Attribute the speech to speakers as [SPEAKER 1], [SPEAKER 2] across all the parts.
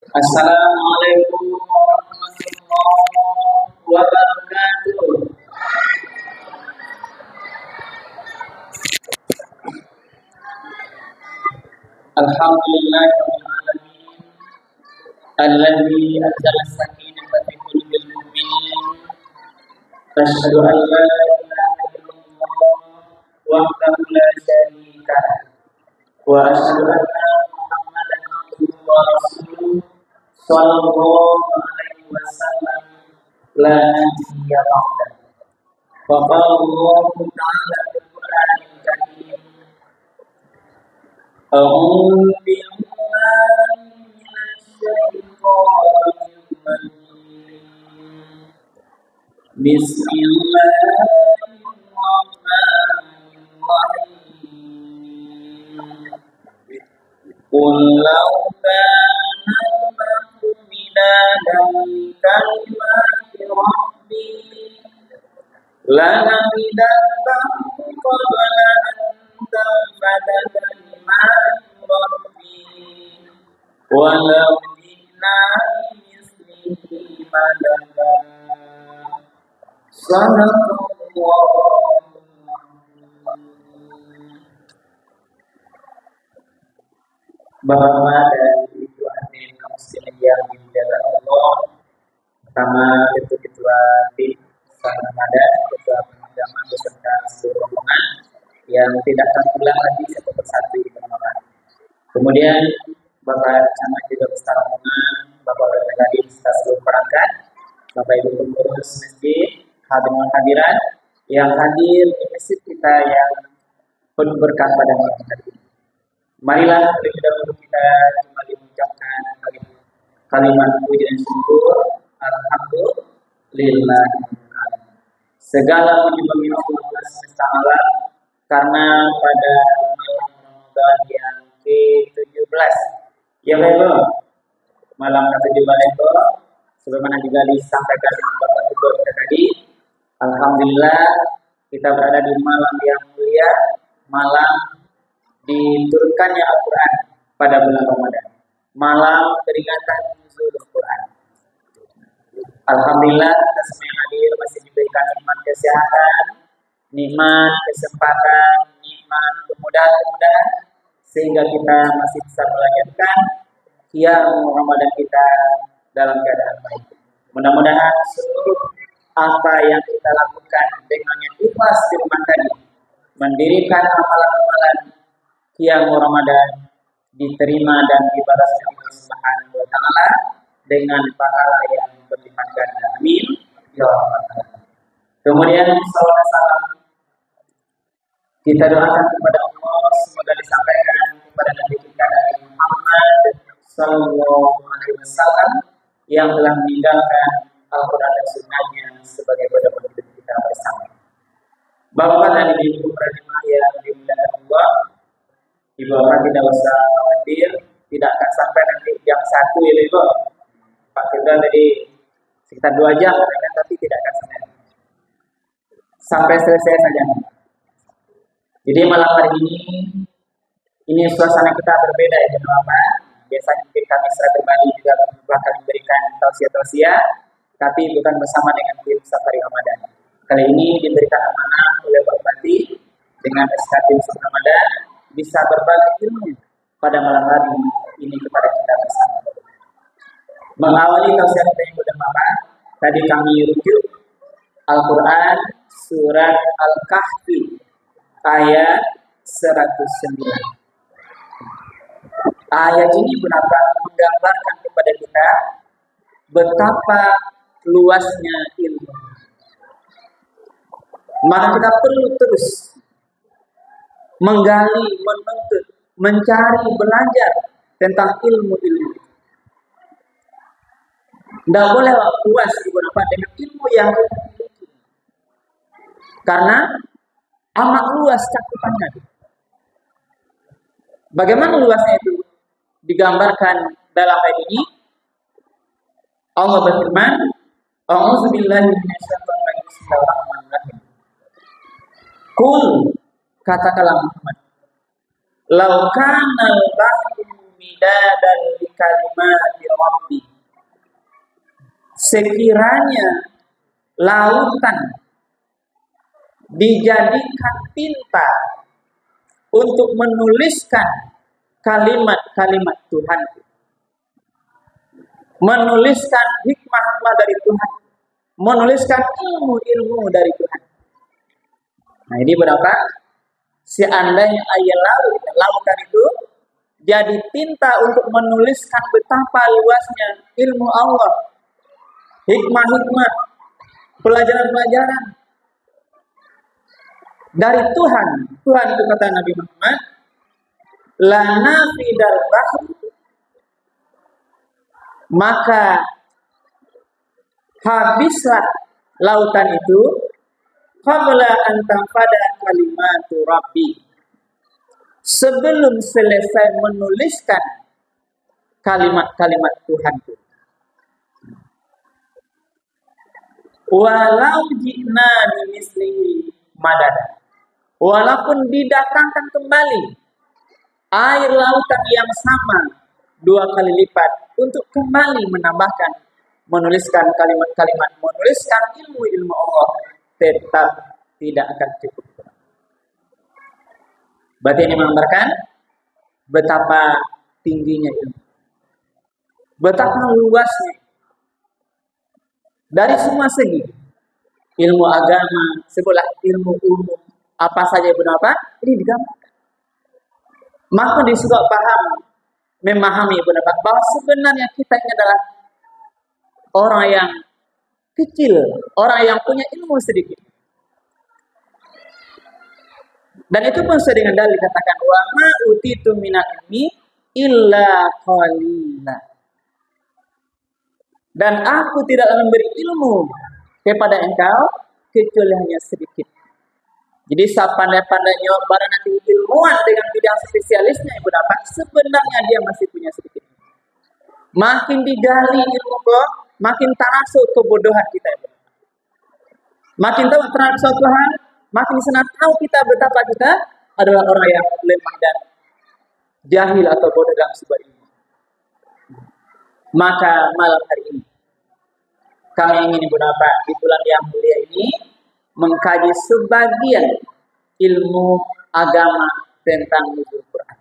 [SPEAKER 1] Assalamualaikum warahmatullahi wabarakatuh. Alhamdulillahirabbil alamin alladzi anzala as-sakinata fi qulubil mu'minin. Asyhadu an la ilaha illallah wahdahu la syarika lah wa asyhadu anna Muhammadan abduhu wa rasuluh sallallahu alaihi wasallam la nabiyya ba'dah. Wa qala Allahu ta'ala fil Qur'anil Karim أعوذ بالله من الشيطان الرجيم بسم الله الرحمن الرحيم قل لو كان البحر مدادا لكلمات ربي لنفد البحر قبل أن تنفد كلمات ربي ولو جئنا بمثله مددا صدق الله. Bapak dan Ibu hadirin kaum muslimin yang dimuliakan Allah, pertama ketua tim Ramadan, ketua pengajaran beserta seluruh rombongan yang tidak akan pulang lagi satu persatu di Ramadan. Kemudian Bapak Camat juga beserta rombongan, Bapak Tadi beserta seluruh perangkat, Bapak Ibu pengurus masjid, hadirin hadirat yang hadir di masjid kita yang penuh berkah pada malam hari ini. Marilah terlebih dahulu kita kembali mengucapkan kalimat puji dan syukur alhamdulillah. Segala puji bagi Allah semesta alam karena pada malam Ramadan yang ke-17 ya Bapak, malam ke-17 itu sebagaimana juga disampaikan Bapak Ketua kita tadi, alhamdulillah kita berada di malam yang mulia, malam diturunkannya Al-Quran pada bulan Ramadan, malam peringatan nuzul Al-Quran. Alhamdulillah kita semua yang hadir masih diberikan nikmat kesehatan, nikmat kesempatan, nikmat kemudahan sehingga kita masih bisa melanjutkan qiyam Ramadan kita dalam keadaan baik. Mudah-mudahan seluruh apa yang kita lakukan dengan ikhlas di rumah tadi, mendirikan amalan-amalan qiyam Ramadan diterima dan dibalas oleh Allah Subhanahu wa taala dengan pahala yang berlipat ganda. Amin ya rabbal alamin. Kemudian salawat salam kita doakan kepada Allah semoga disampaikan kepada Nabi kita Nabi Muhammad sallallahu alaihi wasallam yang telah meninggalkan Al-Qur'an dan Sunnahnya sebagai pedoman hidup kita bersama. Bapak dan Ibu Radimah yang dimuliakan Allah, Ibu Bapak tidak usah khawatir, tidak akan sampai nanti jam 1 ya Ibu. Pak kita tadi sekitar 2 jam, tapi tidak akan sampai selesai saja. Jadi malam hari ini suasana kita berbeda ya Bapak. Biasanya mungkin kami secara pribadi juga akan memberikan tausiah-tausiah, tapi bukan bersama dengan tim Safari Ramadan. Kali ini diberikan amanah oleh Bapak Bupati dengan SK tim Safari Ramadan bisa berbagi ilmu pada malam hari ini kepada kita bersama. Mengawali tausiah kita yang bermanfaat, tadi kami rujuk Al-Quran surat Al-Kahfi ayat 109. Ayat ini benar-benar menggambarkan kepada kita betapa luasnya ilmu. Maka kita perlu terus menggali, menuntut, mencari, belajar tentang ilmu-ilmu. Tidak boleh puas dengan ilmu yang kita miliki, karena amat luas cakupannya. Bagaimana luasnya itu digambarkan dalam ayat ini? Allah berfirman, "A'udzubillahi minasyaitonir rajim. Bismillahirrahmanirrahim." Qul, katakanlah Muhammad, "Lau kana al-bahru midadan li kalimati rabbi sekiranya lautan dijadikan tinta untuk menuliskan kalimat-kalimat Tuhan, menuliskan hikmah-hikmah dari Tuhan, menuliskan ilmu-ilmu dari Tuhan. Nah, ini berapa? Seandainya air lautan itu jadi tinta untuk menuliskan betapa luasnya ilmu Allah, hikmah-hikmah, pelajaran-pelajaran dari Tuhan. Tuhan itu kata Nabi Muhammad, la nafidal bahr, maka habislah lautan itu qabla an tanfada kalimatu rabbi, sebelum selesai menuliskan kalimat-kalimat Tuhan itu. Walau ji'na bimislihi madada, walaupun didatangkan kembali air lautan yang sama 2 kali lipat untuk kembali menambahkan, menuliskan kalimat-kalimat, menuliskan ilmu-ilmu Allah, tetap tidak akan cukup. Berarti ini menggambarkan betapa tingginya ilmu, betapa luasnya dari semua segi. Ilmu agama, sebutlah ilmu umum, apa saja berapa, ini digambarkan. Maka disuruh paham, memahami berapa, bahwa sebenarnya kita ini adalah orang yang kecil, orang yang punya ilmu sedikit. Dan itu pun sering dalil dikatakan, wa ma utitu minal ilmi illa qalila. Dan aku tidak memberi ilmu kepada engkau kecuali hanya sedikit. Jadi sepandai-pandainya barang nanti ilmuwan dengan bidang spesialisnya ibu dapat, sebenarnya dia masih punya sedikit. Makin digali ilmu kok, makin terasa kebodohan kita. Makin tahu terhadap suatu hal, makin senang tahu kita betapa kita adalah orang yang lemah dan jahil atau bodoh dalam sebuah ilmu. Maka malam hari ini kami ingin ibu dapat di bulan yang mulia ini mengkaji sebagian ilmu agama tentang nuzul Quran.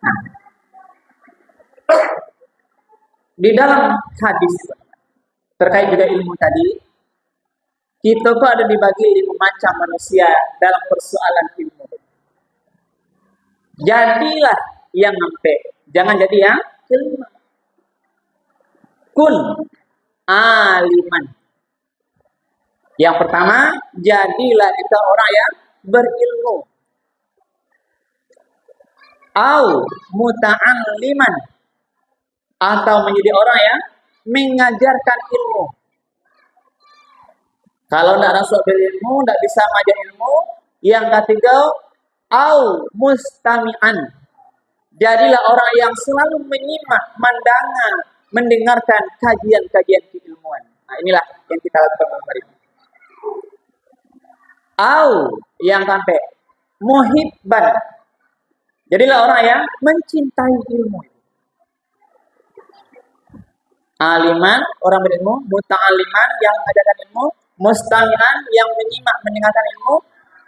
[SPEAKER 1] Nah, di dalam hadis terkait juga ilmu tadi, kita kok ada dibagi 5 macam manusia dalam persoalan ilmu. Jadilah yang sampai, jangan jadi yang ilmu. Kun aliman. Yang pertama, jadilah kita orang yang berilmu. Au muta'alliman, atau menjadi orang yang mengajarkan ilmu. Kalau tidak rasa berilmu, tidak bisa mengajar ilmu. Yang ketiga, au mustami'an, jadilah orang yang selalu menyimak, mendengarkan kajian-kajian keilmuan. Nah, inilah yang kita lakukan hari ini. Au yang sampai muhibban, jadilah orang yang mencintai ilmu. Aliman, orang berilmu, muta'aliman yang mengajarkan ilmu, mustami'an yang menyimak mendengarkan ilmu,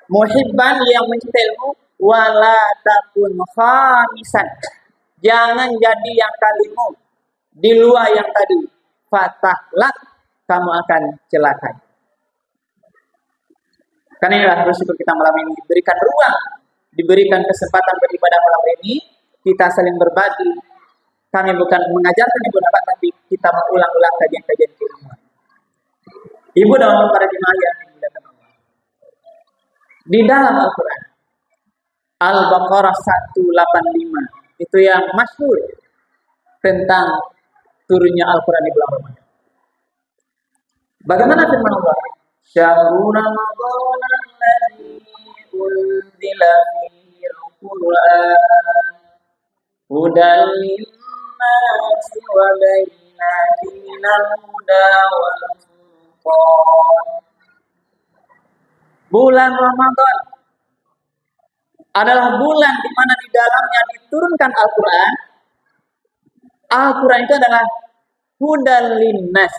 [SPEAKER 1] muhibban yang mencintai ilmu, wala takun khamisan, jangan jadi yang kalimu di luar yang tadi, fatahlat, kamu akan celaka. Karena inilah bersyukur kita malam ini diberikan ruang, diberikan kesempatan beribadah malam ini, kita saling berbagi. Kami bukan mengajarkan ibu dapat, tapi kita mengulang-ulang kajian-kajian keilmuan. Ibu dan para jemaah yang dimuliakan Allah. Di dalam Al-Quran, Al-Baqarah 185, itu yang masyhur tentang turunnya Al-Quran di bulan Ramadan. Bagaimana firman Allah? Syahrul Ramadan alladzi unzila fihi al-Qur'an hudan lin-nasi wa bayyinatin minal huda wal furqan. Bulan Ramadan adalah bulan di mana di dalamnya diturunkan Al-Quran. Al-Quran itu adalah hudal linnas,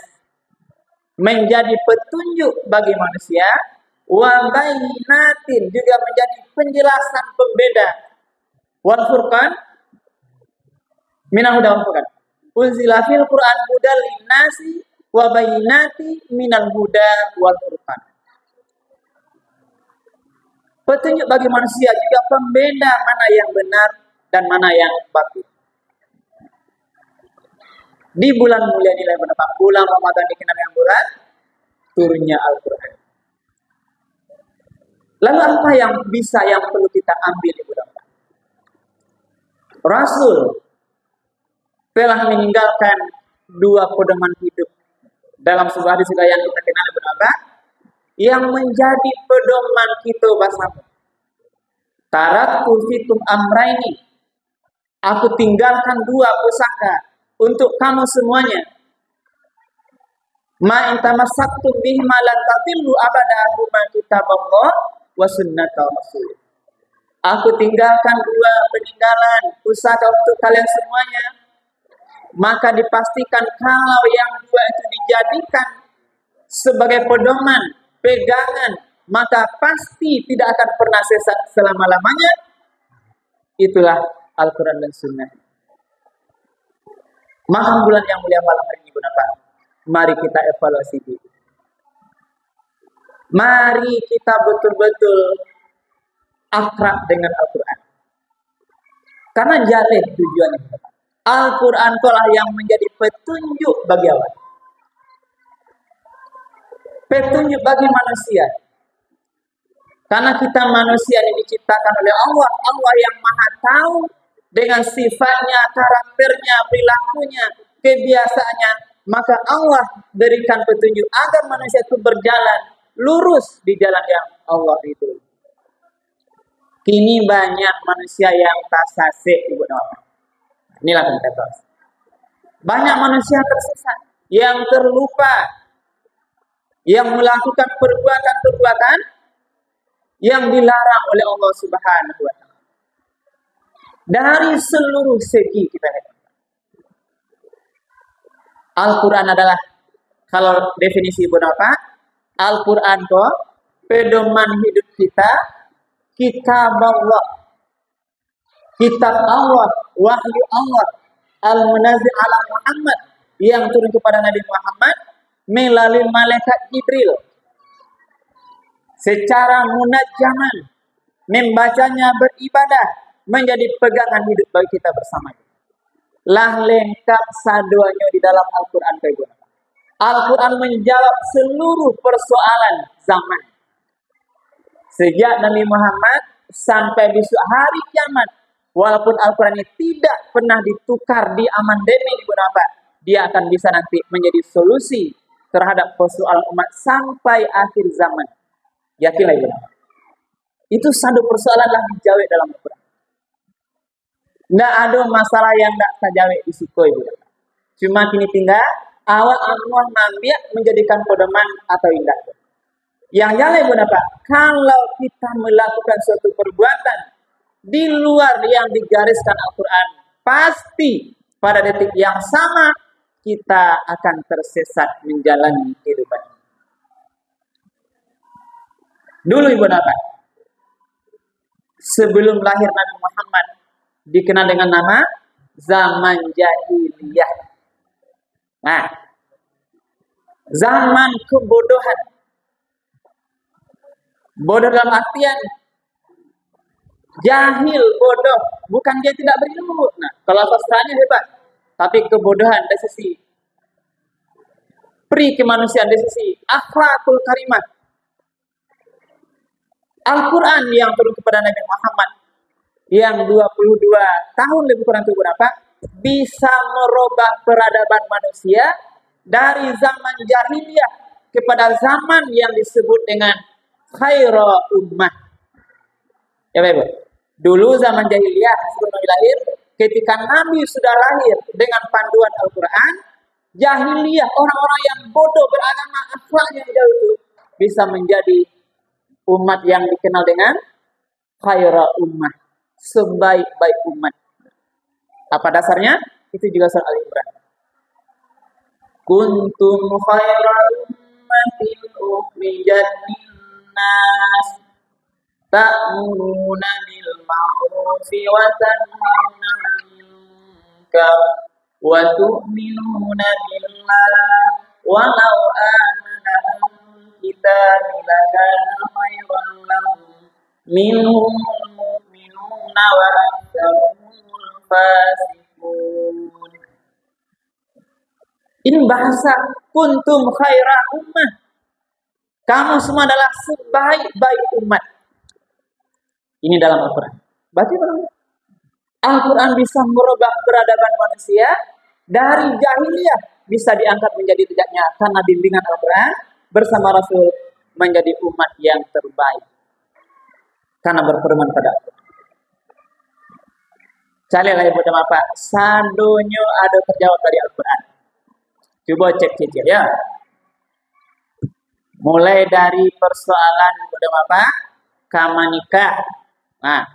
[SPEAKER 1] menjadi petunjuk bagi manusia, wa bayyinatin, juga menjadi penjelasan pembeda, wal furqan minal huda wal furqan. Unzila fil Qur'an hudal linnasi wa bayyinati minal huda wal furqan. Petunjuk bagi manusia, juga pembeda mana yang benar dan mana yang batil. Di bulan mulia nilai berapa? Bulan Ramadan dikenal dengan bulan turunnya Al-Quran. Lalu apa yang perlu kita ambil di bulan Ramadan? Rasul telah meninggalkan dua pedoman hidup dalam sebuah hadis yang kita kenal berapa? Yang menjadi pedoman kita bersama. Taraktu fikum amraini. Aku tinggalkan dua pusaka untuk kamu semuanya. Ma in tamassaktum bihima lan tatillu abada huma kitaballah wa sunnata rasul. Aku tinggalkan dua peninggalan pusaka untuk kalian semuanya. Maka dipastikan kalau yang dua itu dijadikan sebagai pedoman, pegangan, maka pasti tidak akan pernah sesat selama-lamanya. Itulah Al-Quran dan Sunnah. Malam bulan yang mulia malam hari ini berapa? Mari kita evaluasi diri. Mari kita betul-betul akrab dengan Al-Quran. Karena jalih tujuannya. Al-Quran itulah yang menjadi petunjuk bagi Allah. Petunjuk bagi manusia. Karena kita manusia yang diciptakan oleh Allah. Allah yang maha tahu dengan sifatnya, karakternya, perilakunya, kebiasaannya. Maka Allah berikan petunjuk agar manusia itu berjalan lurus di jalan yang Allah itu. Kini banyak manusia yang tasasik, Ibu Nawal. Inilah kita bahas. Banyak manusia tersesat, yang terlupa, yang melakukan perbuatan-perbuatan yang dilarang oleh Allah Subhanahu wa Ta'ala. Dari seluruh segi kita lihat. Al-Quran adalah, kalau definisi Ibu apa? Al-Quran itu pedoman hidup kita, kitab Allah, kitab Allah, wahyu Allah, al-munazzil ala Muhammad, yang turun kepada Nabi Muhammad melalui malaikat Jibril. Secara munajjaman, membacanya beribadah, menjadi pegangan hidup bagi kita bersama. Lah lengkap saduanya di dalam Al-Quran. Al-Quran menjawab seluruh persoalan zaman. Sejak Nabi Muhammad sampai besok hari kiamat. Walaupun Al-Quran ini tidak pernah ditukar di amandemen, dia akan bisa nanti menjadi solusi terhadap persoalan umat sampai akhir zaman. Yakinlah Ibu. Itu satu persoalan lah dijawab dalam Al-Quran. Tidak ada masalah yang tidak terjawab di situ, Ibu. Cuma kini tinggal awak Allah ngambil menjadikan pedoman atau tidak. Yang jalan Ibu, kalau kita melakukan suatu perbuatan di luar yang digariskan Al-Quran, pasti pada detik yang sama kita akan tersesat menjalani kehidupan. Dulu Ibu sebelum lahir Nabi Muhammad dikenal dengan nama zaman jahiliyah. Nah, zaman kebodohan. Bodoh dalam artian jahil, bodoh, bukan dia tidak berilmu. Nah, kalau sastranya hebat, tapi kebodohan dari sisi pri kemanusiaan, dari sisi akhlakul karimah. Al-Quran yang turun kepada Nabi Muhammad yang 22 tahun lebih kurang itu berapa? Bisa merubah peradaban manusia dari zaman jahiliyah kepada zaman yang disebut dengan khaira ummah. Ya Bapak. Dulu zaman jahiliyah sebelum Nabi lahir, ketika Nabi sudah lahir dengan panduan Al-Quran, jahiliyah, orang-orang yang bodoh beragama, akhlaknya jauh itu bisa menjadi umat yang dikenal dengan khaira ummah, sebaik-baik umat. Apa dasarnya? Itu juga surah Al-Imran. kuntum khaira ummatin ukhrijat linnas ta'muruna bil ma'rufi wa tanhauna 'anil munkar wa tu'minuna billah walau amana ahlul kitabi lakana khairan lahum minhum mu'minuna wa aktsaruhumul fasiqun. Ini bahasa kuntum khaira ummah. Kamu semua adalah sebaik-baik umat. Ini dalam Al-Quran. Berarti Al-Quran bisa merubah peradaban manusia dari jahiliyah bisa diangkat menjadi tidak nyata karena bimbingan Al-Quran bersama Rasul menjadi umat yang terbaik karena berpedoman pada Al-Quran. Carilah ibu dan bapak, sadonyo ada terjawab dari Al-Quran. Coba cek cicil ya. Mulai dari persoalan ibu dan bapak, kamanikah. Nah,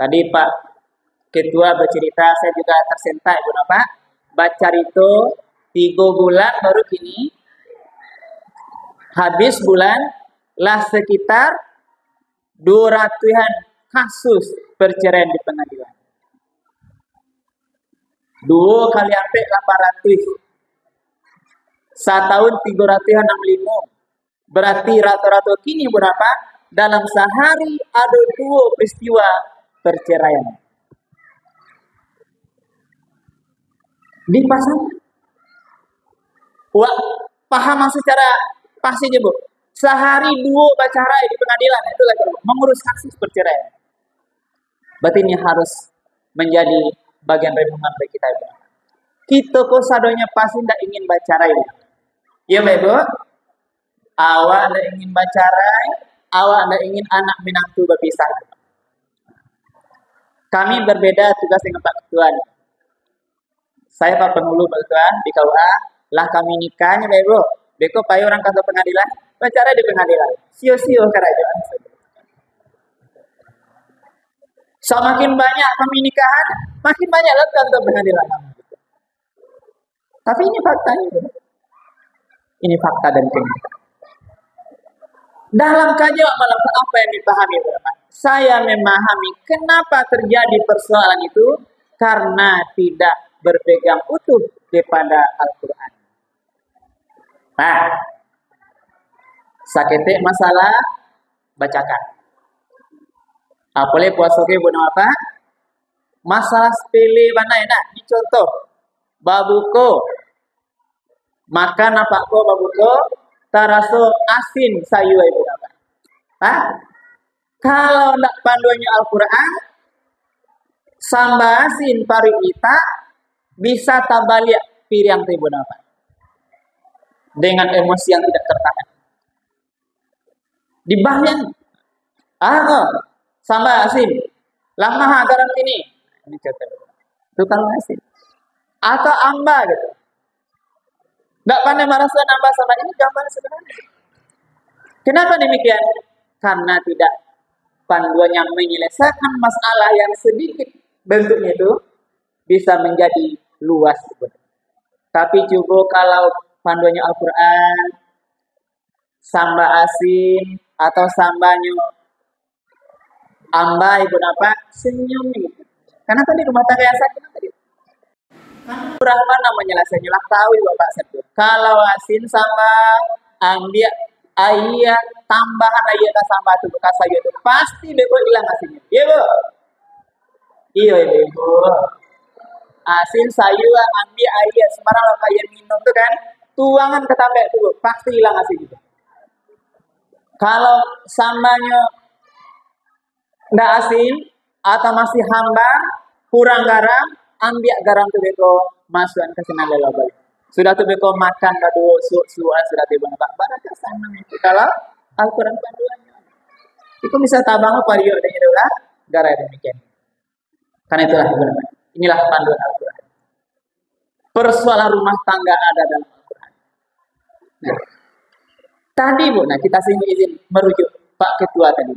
[SPEAKER 1] tadi Pak Ketua bercerita, saya juga tersentak ibu dan bapak. Baca itu 3 bulan baru kini. Habis bulan lah sekitar 200-an kasus perceraian di pengadilan. 2 kali sampai 800. Setahun 365. Berarti rata-rata kini berapa? Dalam sehari ada 2 peristiwa perceraian. Dipasang. Wah, paham secara pasti aja, Bu. Sehari 2 bacarai di pengadilan, itu lagi mengurus kasus perceraian. Berarti ini harus menjadi bagian renungan bagi kita. Kita kok sadonya pasti tidak ingin bacarai. Ya, Bu. Awak tidak ingin bacarai, awak tidak ingin anak menantu berpisah. Kami berbeda tugas dengan Pak Ketua. Saya Pak Penghulu Pak Ketua di KUA, lah kami nikahnya, Bu. Beko pakai orang kantor pengadilan, bacarai di pengadilan. Sio-sio kerajaan. Semakin banyak kami nikahan, makin banyak lah kantor pengadilan. Tapi ini faktanya. Ini fakta dan kenyataan. Dalam kajian malam apa yang dipahami Bapak? Saya memahami kenapa terjadi persoalan itu karena tidak berpegang utuh kepada Al-Quran. Nah, sakete masalah bacakan. Apalagi puasa ke bukan apa? Masalah sepele mana enak? Dicontoh, babuko makan apa ko babuko? Taraso asin sayu ibu bapak. Hah? Kalau nak panduannya Al-Quran, sambal asin parita bisa tabalik piring ibu bapak. Dengan emosi yang tidak tertahan. Dibahyan. Sambal asin. Lama garam ini. Ini contoh. Itu kalau asin. Atau amba gitu. Tidak pandai merasa nambah sama ini gambar sebenarnya. Kenapa demikian? Karena tidak panduannya menyelesaikan masalah yang sedikit bentuknya itu bisa menjadi luas. Tapi coba kalau panduannya Al-Quran, sambal asin atau sambalnya amba ibu apa senyum gitu. Karena tadi rumah tangga yang sakit tadi. Berapa namanya lah saya tahu Bapak sebut. Kalau asin sama ambil ayat tambahan ayat sama itu bekas sayur itu pasti bebo hilang asinnya. Iya Bu. Iya Ibu. Asin sayur ambil ayat sembarang kayak minum tuh kan tuangan ketambah itu pasti hilang asin itu. Kalau sambalnya ndak asin atau masih hambar kurang garam ambil garam tu beko masukkan ke sana lelaki. Sudah tu beko makan badu suan sudah tiba nak barang sana itu kalau Al-Quran panduannya. Itu bisa tabang apa dia dengan itulah gara demikian. Karena itulah benar. Inilah panduan Al-Quran. Persoalan rumah tangga ada dalam Al-Quran. Nah, tadi Bu, nah kita izin merujuk Pak Ketua tadi.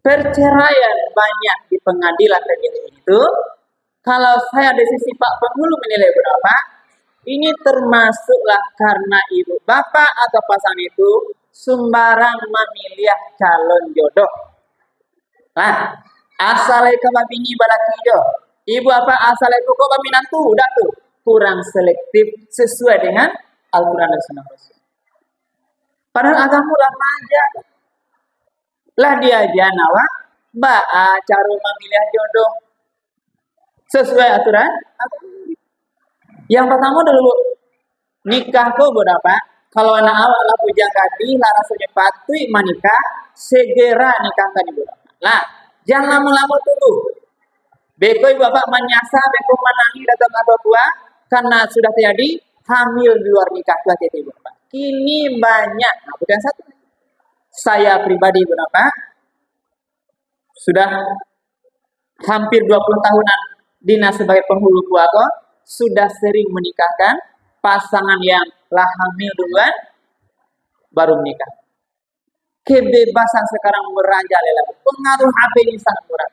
[SPEAKER 1] Perceraian banyak di pengadilan dan itu. Kalau saya dari sisi Pak Penghulu menilai berapa? Ini termasuklah karena ibu bapak atau pasangan itu sembarang memilih calon jodoh. Nah, asalnya ke babini balaki jo. Ibu apa asalnya kok baminantu udah tuh kurang selektif sesuai dengan Al-Quran dan Sunnah Rasul. Padahal agama remaja lah dia aja nawa cara memilih jodoh sesuai aturan. Yang pertama dulu nikah kok berapa? Kalau anak awak lah pujang gadi lah rasanya patut menikah segera nikahkan ibu. Lah jangan lama-lama dulu. Beko ibu bapak menyasar, beko menangi datang orang tua karena sudah terjadi hamil di luar nikah tua ibu bapak. Kini banyak, nah bukan satu. Saya pribadi ibu bapak sudah hampir 20 tahunan dinas sebagai penghulu keluarga, sudah sering menikahkan pasangan yang lah hamil duluan baru menikah. Kebebasan sekarang merajalela, pengaruh HP ini sangat murah.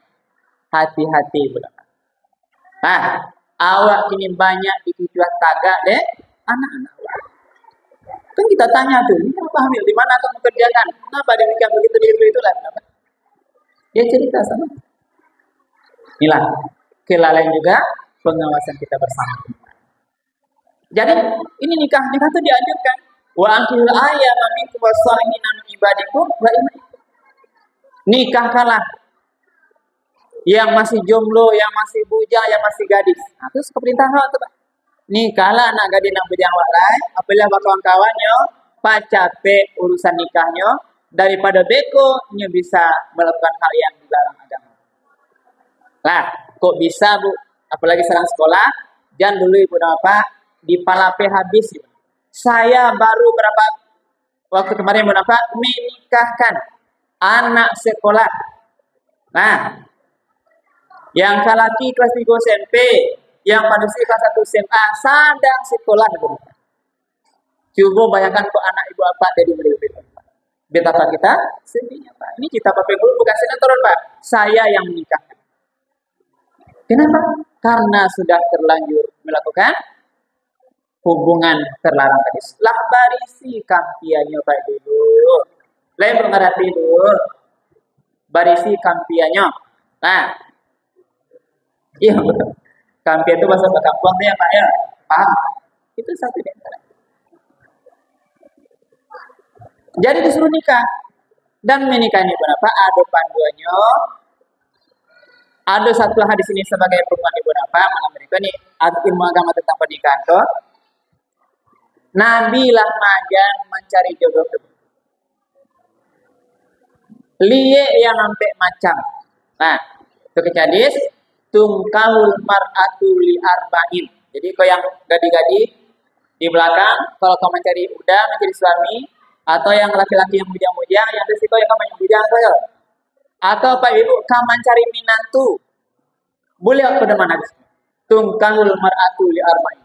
[SPEAKER 1] Hati-hati budak. Nah, awak kini banyak ditujuan tagak deh anak-anak awak. Kan kita tanya tuh, ini kenapa hamil? Di mana kamu kerjakan? Kenapa dia nikah begitu itulah? Kenapa? Dia cerita sama. Inilah kelalaian juga pengawasan kita bersama. Jadi ini nikah tuh dianjurkan. Wa ankihul ayyama minkum was-salihin min ibadikum wa imaikum. Nikahkanlah yang masih jomblo, yang masih bujang, yang masih gadis. Nah, terus keperintahan itu, Pak. Nikahlah anak gadis nak bujang wak lain, apabila kawan-kawannya pacape urusan nikahnya daripada beko nya bisa melakukan hal yang dilarang agama. Lah, kok bisa, Bu? Apalagi sekarang sekolah, jangan dulu Ibu apa di palape habis. Ibu. Saya baru berapa waktu kemarin berapa menikahkan anak sekolah. Nah, yang laki kelas 3 SMP, yang manusia kelas 1 SMA, sedang sekolah. Coba bayangkan kok anak ibu apa jadi berbeda. Betapa kita sedihnya Pak. Ini kita pakai dulu bukan sinetron Pak. Saya yang menikahkan. Kenapa? Karena sudah terlanjur melakukan hubungan terlarang tadi. Lah barisi kampiannya Pak dulu. Lain mengerti dulu. Barisi kampiannya. Nah, iya betul. Kampian itu bahasa kampung ya Pak ya. Paham? Itu satu di antara. Jadi disuruh nikah dan menikah ini berapa? Ada panduannya. Ada satu hadis ini sebagai perumpamaan ibu berapa? Malam mereka ini ilmu agama tentang pernikahan tuh. Nabi lah majan mencari jodoh itu. Liye yang sampai macam. Nah, itu kecadis. Tungkahul mar'atu li arba'in. Jadi kau yang gadi-gadi di belakang, kalau kau mencari udah mencari suami, atau yang laki-laki yang bujang-bujang, yang risiko yang kamu yang bujang saja. Atau Pak Ibu kau mencari minantu, boleh apa dengan hadis? Tungkahul mar'atu li arba'in.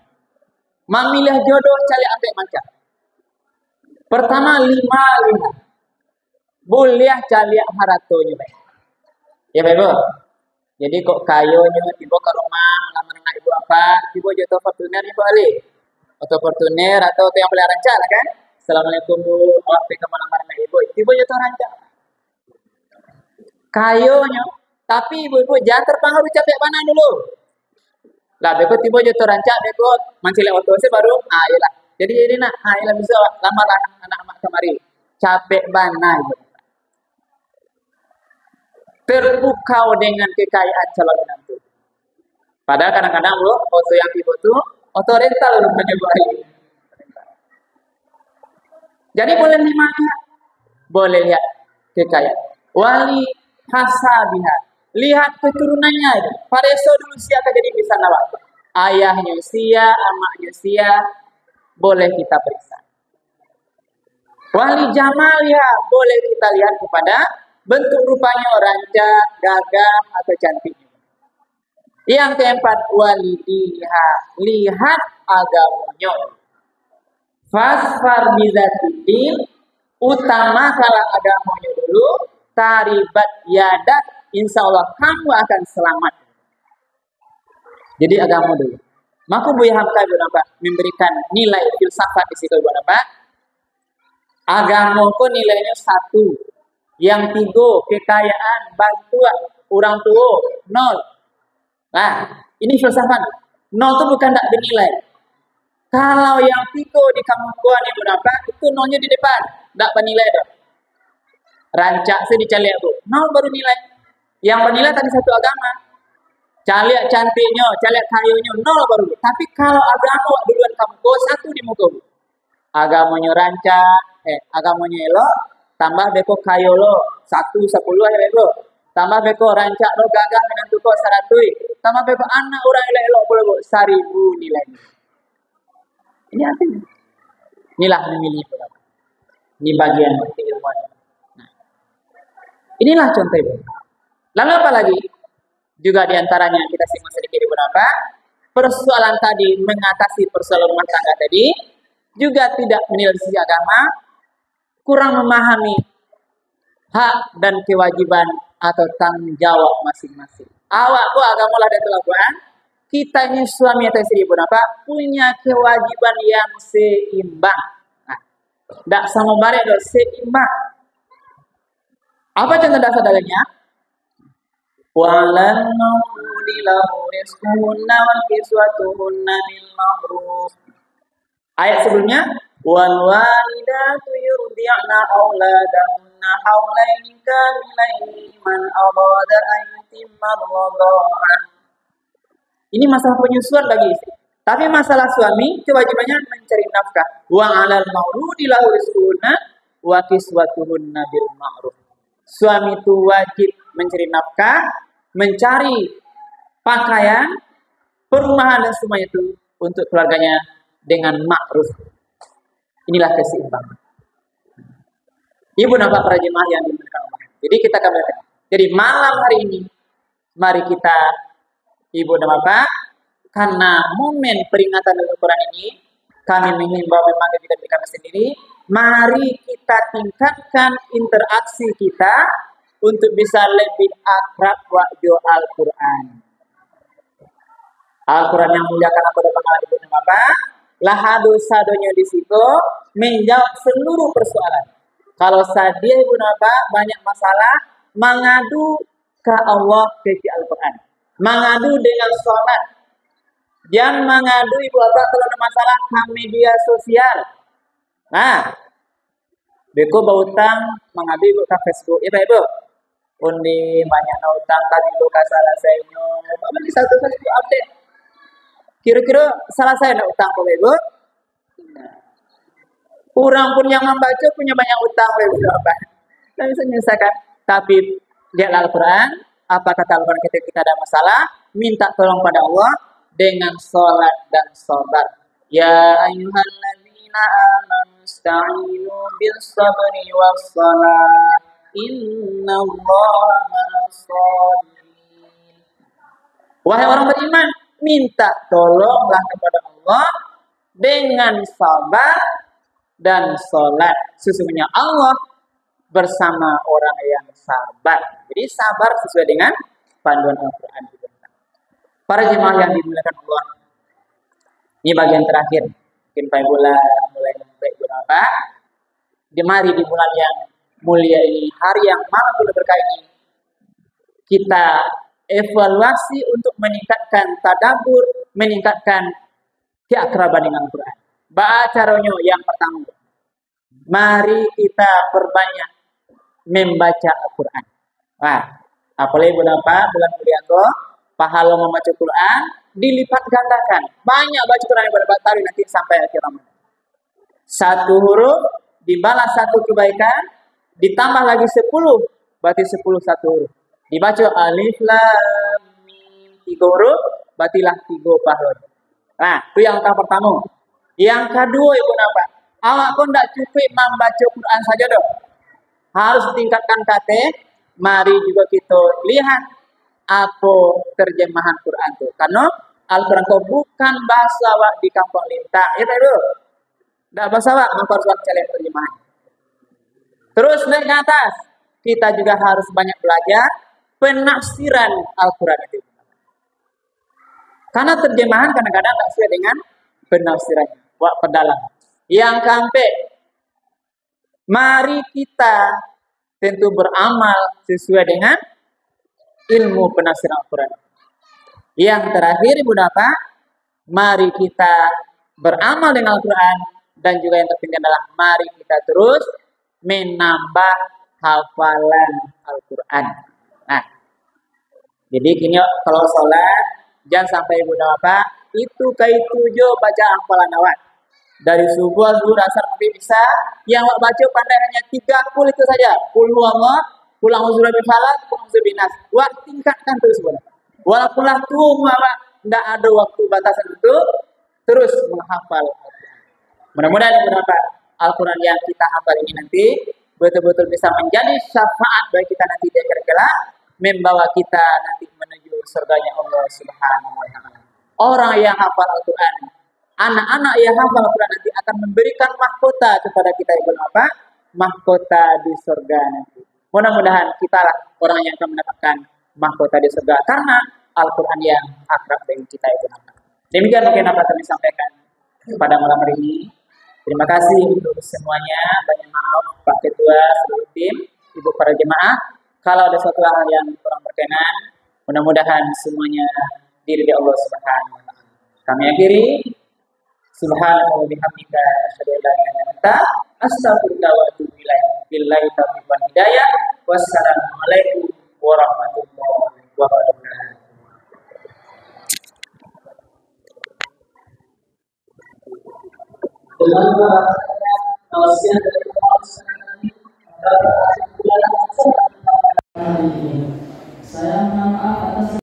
[SPEAKER 1] Memilih jodoh cari ambek macam. Pertama 5 lihat. Boleh cari haratonya. Ya Pak Ibu. Jadi kok kayonya tiba ke rumah melamar anak ibu apa, tiba jatuh Fortuner ibu Ali, atau Fortuner atau yang boleh rancak lah kan? Assalamualaikum Bu, awak pergi ke melamar anak ibu, tiba jatuh rancak. Kayonya, tapi ibu-ibu jangan terpengaruh capek mana dulu. Lah, beko tiba jatuh rancak, beko mancilek waktu saya baru, iyalah. Jadi nak, iyalah bisa lamar anak-anak kemari. Capek mana ibu. Terpukau dengan kekayaan calon menantu. Padahal kadang-kadang lo foto yang tipe itu foto rental lo menyebut. Jadi boleh lihat, boleh lihat kekayaan. Wali hasabiha, lihat keturunannya. Pareso dulu siapa jadi bisa nawak. Ayahnya sia, amaknya sia, boleh kita periksa. Wali jamal ya, boleh kita lihat kepada bentuk rupanya rancak, gagah, atau cantiknya. Yang keempat, walidiha, lihat agamanya. Fasfar bizatidin, utama kalau agamanya dulu, taribat yadak, insya Allah kamu akan selamat. Jadi agama dulu. Maka Buya Hamka memberikan nilai filsafat di situ agama kok nilainya 1. Yang 3 kekayaan, bantuan orang tua 0. Nah, ini filsafat. 0 itu bukan tak bernilai. Kalau yang 3 di kampung kuan ibu itu 0-nya di depan, tak bernilai dong. Rancak saya dicaliak bu, 0 baru nilai. Yang bernilai tadi 1 agama. Caliak cantiknya, caliak kayunya 0 baru. Tapi kalau agama duluan kamu 1 di muka bu. Agamanya rancak, agamanya elok, tambah beko kayo lo 1 10 ya beko. Tambah beko rancak lo gagah dengan tuko 100. Tambah beko anak orang elok boleh bu 1000 nilainya. Ini artinya. Inilah memilih berapa. Ini bagian keilmuan. Nah, inilah contoh itu. Lalu apa lagi? Juga diantaranya kita simak sedikit berapa. Persoalan tadi mengatasi persoalan rumah tangga tadi juga tidak menilai sisi agama, kurang memahami hak dan kewajiban atau tanggung jawab masing-masing. Awak ku agama lah dan kelakuan. Kita ini suami atau istri punya kewajiban yang seimbang. Nah, tidak sama bareng dong, seimbang. Apa contoh dasar dalilnya? Walan mauludi lahu rizquhunna wal kiswatuhunna bil ma'ruf. Ayat sebelumnya wal walidatu yurdi'na auladahunna haulaini kamilaini man arada an yutimma ar-radha'ah. Ini masalah penyusuan bagi istri. Tapi masalah suami kewajibannya mencari nafkah. Wa 'alal mauludi lahu rizquhunna wa kiswatuhunna bil ma'ruf. Suami itu wajib mencari nafkah, mencari pakaian, perumahan dan semuanya itu untuk keluarganya dengan ma'ruf. Inilah keseimbangan. Ibu nampak para jemaah yang dimuliakan Allah. Jadi kita kembali. Jadi malam hari ini mari kita Ibu dan Bapak, karena momen peringatan Al-Quran ini, kami mengimbau memang kita diri kami sendiri, mari kita tingkatkan interaksi kita untuk bisa lebih akrab wahyu Al-Quran. Al-Quran yang muliakan aku dan Bapak, Ibu dan Bapak, lahadu sadonya di situ menjawab seluruh persoalan. Kalau sadia Ibu dan Bapak banyak masalah, mengadu ke Allah ke Al-Quran. Mengadu dengan sholat. Jangan mengadu ibu bapak kalau ada masalah ke media sosial. Nah, beko berutang mengadu ibu ke Facebook. Iya ibu. Undi banyak na utang tadi ibu ke salah saya nyo. Apa di satu kali ibu update. Kira-kira salah saya nak utang ke ibu. Orang pun yang membaca punya banyak utang ibu bapak. Tak bisa menyelesaikan. Tapi lihat Al-Quran. Apa kata Al-Quran kita ada masalah, minta tolong pada Allah dengan sholat dan sabar. Ya ayyuhalladzina amanu ista'inu bis sabri was salat. Innallaha ma'as-sabirin. Wahai orang beriman, minta tolonglah kepada Allah dengan sabar dan sholat. Sesungguhnya Allah bersama orang yang sabar. Jadi sabar sesuai dengan panduan Al-Quran. Para jemaah yang dimuliakan Allah, ini bagian terakhir. Mungkin Pak bulan mulai bulan apa? Mari di bulan yang mulia ini, hari yang malam bulan berkah ini, kita evaluasi untuk meningkatkan tadabbur, meningkatkan keakraban dengan Al-Quran. Caranya yang pertama, mari kita perbanyak membaca Al-Quran. Wah, apalagi bulan mulia kok, pahala membaca Quran dilipat gandakan. Banyak baca Quran yang berbatari nanti sampai akhir Ramadan. 1 huruf dibalas 1 kebaikan, ditambah lagi 10, berarti 10 1 huruf. Dibaca alif lam mim 3 huruf, berartilah 3 pahala. Nah, itu yang pertama. Yang kedua ibu napa? Awak pun tidak cukup membaca Quran saja dong. Harus tingkatkan kata. Mari juga kita lihat apa terjemahan Quran itu. Karena Al-Quran itu bukan bahasa wak di kampung lintang. Ya tak dulu. Tidak bahasa wak, maka harus cari terjemahan. Terus naik ke atas. Kita juga harus banyak belajar penafsiran Al-Quran itu. Karena terjemahan kadang-kadang tidak sesuai dengan penafsirannya. Wak pedalam. Yang keempat, mari kita tentu beramal sesuai dengan ilmu penafsiran Al-Quran. Yang terakhir, Ibu Bapak, mari kita beramal dengan Al-Quran, dan juga yang terpenting adalah mari kita terus menambah hafalan Al-Quran. Nah, jadi kini kalau sholat jangan sampai Ibu Bapak itu baca hafalan awal. Dari subuh, zuhur, asar, maghrib, isya, yang baca pandai hanya 30 itu saja. Qul huwallah, qul a'udzu birabbil falaq, qul a'udzu binas. Wah, tingkatkan terus, Bu. Walaupunlah cuma tidak ada waktu batasan itu, terus menghafal Al-Quran. Mudah-mudahan beberapa Al-Quran yang kita hafal ini nanti betul-betul bisa menjadi syafaat bagi kita nanti di akhir kelak, membawa kita nanti menuju surganya Allah Subhanahu wa taala. Orang yang hafal Al-Quran, anak-anak yang hafal Al-Quran nanti akan memberikan mahkota kepada kita, Ibu Bapak, mahkota di surga nanti. Mudah-mudahan kitalah orang yang akan mendapatkan mahkota di surga karena Al-Quran yang akrab dengan kita, Ibu Bapak. Demikian mungkin dapat kami sampaikan pada malam hari ini. Terima kasih untuk semuanya. Banyak maaf Pak Ketua, seluruh tim, Ibu para jemaah. Kalau ada suatu hal yang kurang berkenan, mudah-mudahan semuanya diridhai Allah Subhanahu wa taala. Kami akhiri. Subhanallahi wa bihamdika asyhadu an la ilaha illa anta astaghfiruka wa atubu ilaik. Billahi taufiq wal hidayah. Wassalamualaikum warahmatullahi wabarakatuh. Dengan melaksanakan tausiah dari Allah saya maaf atas.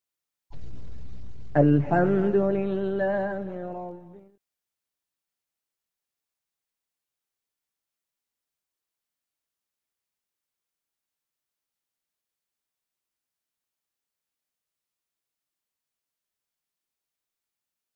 [SPEAKER 1] Alhamdulillah.